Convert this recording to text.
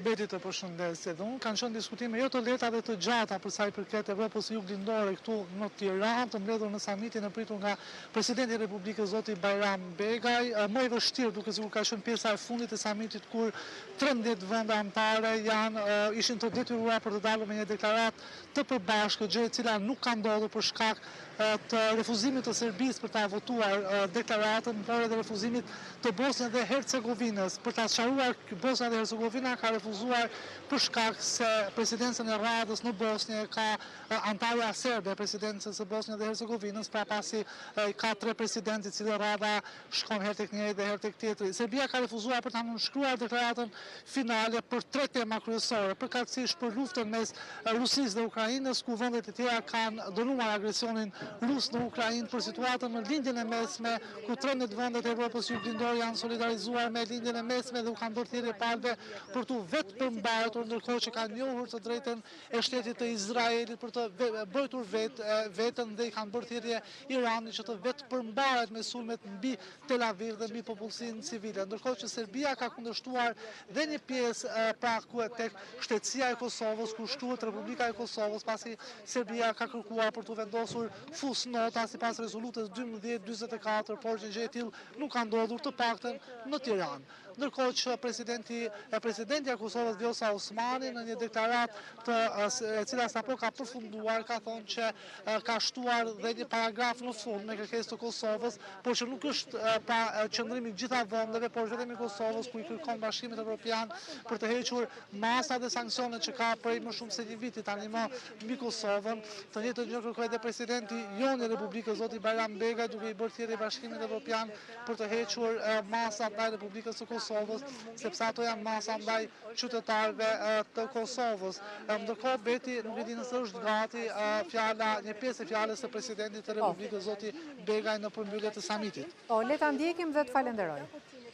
Beti të përshëndetje. Dhe unë kanë qenë diskutime jo të lehta dhe të gjata për sa i përket Evropës Juglindore këtu në Tiranë, të mbledhur në samitin e pritur nga presidenti i Republikës zoti Bajram Begaj. Më i vështirë duke sikur ka qenë pjesa e fundit e samitit kur 13 vende anëtare ishin të detyruar për të dalur me një deklaratë të përbashkët, gjë e cila nuk ka ndodhur për shkak të refuzimit të Serbisë për ta votuar deklaratën, por edhe refuzimit të Bosnjës dhe Hercegovinës. Për ta sqaruar, Bosnja dhe Hercegovina ka refuzuar për shkak se presidencën e Radës në Bosnjë ka antarja serbe e presidencës së Bosnjës dhe Hercegovinës, pra pasi ka 3 presidentë, i cili Rada shkon herë tek njëri dhe herë tek tjetri. Serbia ka refuzuar për ta nënshkruar deklaratën finale për 3 tema kryesore, përkatësisht për luftën mes Rusisë dhe Ukrainës, ku vendet e tjera kanë dënuar agresionin rus në Ukrainë, për situatën në lindjen e mesme, ku 13 vendet e Evropës Juglindore janë solidarizuar me lindjen e mesme dhe u kanë bërë thirrje palve për tu vetë përmbajtur, ndërkohë që kanë njohur të drejtën e shtetit të Izraelit për të bërtur vetën dhe i kanë bërë thirrje Iranit që të vetë përmbahet me sulmet mbi Tel Aviv dhe mbi popullsinë civile. Ndërkohë që Serbia ka kundërshtuar dhe një pjesë pra ku tek shtetësia e Kosovës, ku shtuhet Republika e Kosovës, pasi Serbia ka kërkuar për të vendosur fusnota sipas rezolutës 1244, por që gjë e tillë nuk ka ndodhur, të paktën në Tiranë. Ndërkohë që presidentja e Kosovës Vjosa Osmani në një deklaratë e cila sapo ka përfunduar ka thonë që ka shtuar dhe një paragraf në fund me kërkesë të Kosovës, por që nuk është pa qëndrimi të gjitha vendeve, por vetëm i Kosovës, ku i kërkon Bashkimit Evropian për të hequr masat dhe sanksionet që ka prej më shumë se një viti tani më mbi Kosovën. Të njëjtën gjë kërkoi edhe presidenti jon i Republikës zoti Bajram Begaj, duke i bërë thirrje Bashkimit Evropian për të hequr masat ndaj Republikës së Kosovës, sepse ato janë masa ndaj qytetarëve të Kosovës. Ndërkohë Beti nuk e di nëse është gati një pjesë e fjalës së presidentit të Republikës zoti Begaj në përmbyllje të samitit. Le ta ndjekim dhe të falenderoj.